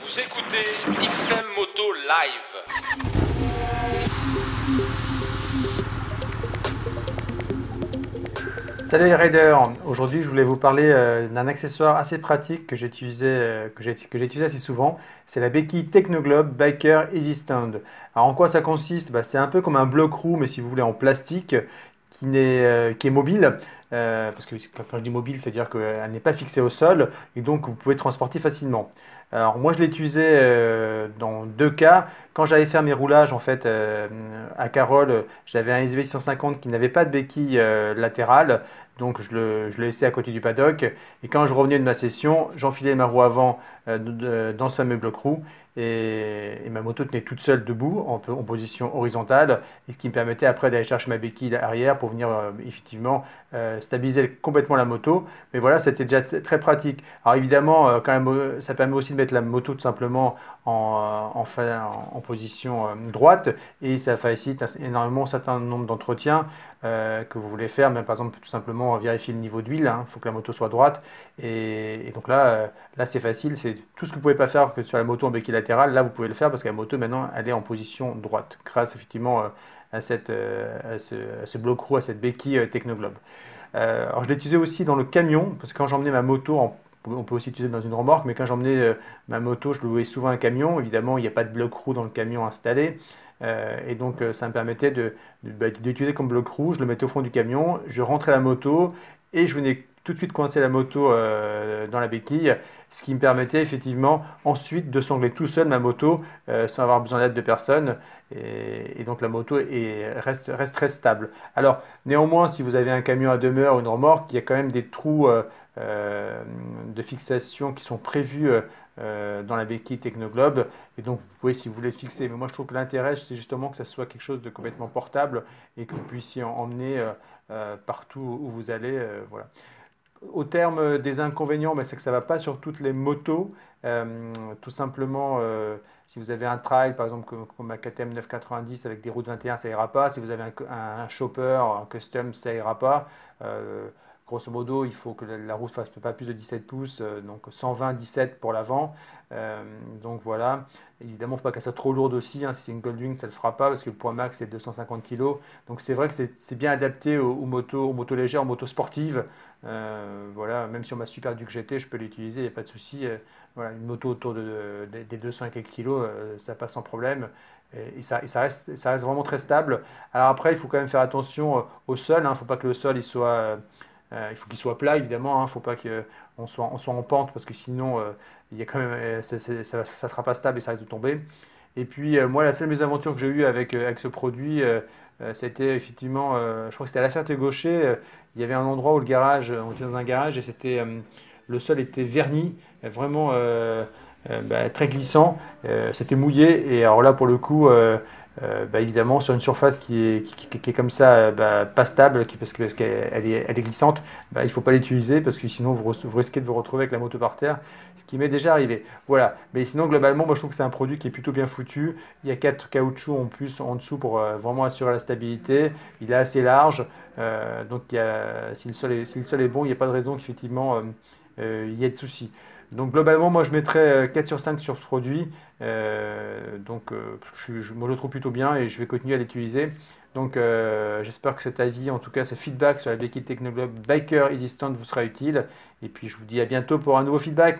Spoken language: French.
Vous écoutez XM Moto Live. Salut les riders, aujourd'hui je voulais vous parler d'un accessoire assez pratique que j'utilisais assez souvent, c'est la béquille Technoglobe Biker Easy Stand. Alors en quoi ça consiste? C'est un peu comme un bloc roue mais si vous voulez en plastique qui est mobile. Parce que quand je dis mobile, c'est-à-dire qu'elle n'est pas fixée au sol et donc vous pouvez transporter facilement. Alors moi je l'ai utilisé dans deux cas. Quand j'allais faire mes roulages en fait à Carole, j'avais un SV650 qui n'avait pas de béquille latérale, donc je le laissais à côté du paddock. Et quand je revenais de ma session, j'enfilais ma roue avant dans ce fameux bloc roue et ma moto tenait toute seule debout en position horizontale, et ce qui me permettait après d'aller chercher ma béquille arrière pour venir effectivement stabiliser complètement la moto. Mais voilà, c'était déjà très pratique. Alors évidemment, ça permet aussi de mettre la moto tout simplement en position droite, et ça facilite énormément un certain nombre d'entretiens que vous voulez faire, même par exemple tout simplement vérifier le niveau d'huile, hein. Il faut que la moto soit droite, et donc là c'est facile, c'est tout ce que vous ne pouvez pas faire que sur la moto en béquille latérale, là vous pouvez le faire parce que la moto maintenant elle est en position droite, grâce effectivement à ce bloc roue, à cette béquille Technoglobe. Alors je l'ai utilisé aussi dans le camion, parce que quand j'emmenais ma moto, on peut aussi l'utiliser dans une remorque, mais quand j'emmenais ma moto, je louais souvent un camion. Évidemment, il n'y a pas de bloc roue dans le camion installé. Et donc ça me permettait d'utiliser comme bloc roue. Je le mettais au fond du camion, je rentrais la moto et je venais tout de suite coincer la moto dans la béquille, ce qui me permettait effectivement ensuite de sangler tout seul ma moto sans avoir besoin d'aide de personne. Et donc la moto reste très stable. Alors néanmoins, si vous avez un camion à demeure ou une remorque, il y a quand même des trous de fixation qui sont prévus dans la béquille Technoglobe. Et donc vous pouvez, si vous voulez, le fixer. Mais moi je trouve que l'intérêt, c'est justement que ça soit quelque chose de complètement portable et que vous puissiez emmener partout où vous allez. Voilà. Au terme des inconvénients, c'est que ça ne va pas sur toutes les motos. Tout simplement, si vous avez un trail, par exemple comme ma KTM 990 avec des roues de 21, ça ira pas. Si vous avez un chopper, un custom, ça ira pas. Grosso modo, il faut que la roue ne fasse pas plus de 17 pouces, donc 120-17 pour l'avant. Donc voilà. Évidemment, il ne faut pas qu'elle soit trop lourde aussi, hein. Si c'est une Goldwing, ça ne le fera pas parce que le poids max c'est 250 kg. Donc c'est vrai que c'est bien adapté aux motos légères, aux motos sportives. Voilà, même sur ma Super Duke GT, je peux l'utiliser, il n'y a pas de souci. Voilà, une moto autour des 200 et quelques kilos, ça passe sans problème. Et ça reste vraiment très stable. Alors après, il faut quand même faire attention au sol, hein. Il ne faut pas que le sol il faut qu'il soit plat évidemment, hein. Il ne faut pas qu'on soit en pente parce que sinon il y a quand même, ça ne sera pas stable et ça risque de tomber. Et puis moi, la seule mésaventure que j'ai eue avec ce produit, c'était effectivement, je crois que c'était à La Ferté-Gaucher. Il y avait un endroit où on était dans un garage et le sol était verni, vraiment très glissant. C'était mouillé et alors là pour le coup, évidemment sur une surface qui est comme ça, pas stable, parce qu'elle est glissante, il ne faut pas l'utiliser parce que sinon vous risquez de vous retrouver avec la moto par terre, ce qui m'est déjà arrivé. Voilà, mais sinon globalement moi je trouve que c'est un produit qui est plutôt bien foutu. Il y a 4 caoutchoucs en plus en dessous pour vraiment assurer la stabilité. Il est assez large, donc si le sol est bon, il n'y a pas de raison qu'effectivement il y ait de soucis. Donc globalement, moi je mettrais 4 sur 5 sur ce produit. Moi je le trouve plutôt bien et je vais continuer à l'utiliser. Donc j'espère que cet avis, en tout cas ce feedback sur la béquille Technoglobe Biker Easy Stand vous sera utile. Et puis je vous dis à bientôt pour un nouveau feedback.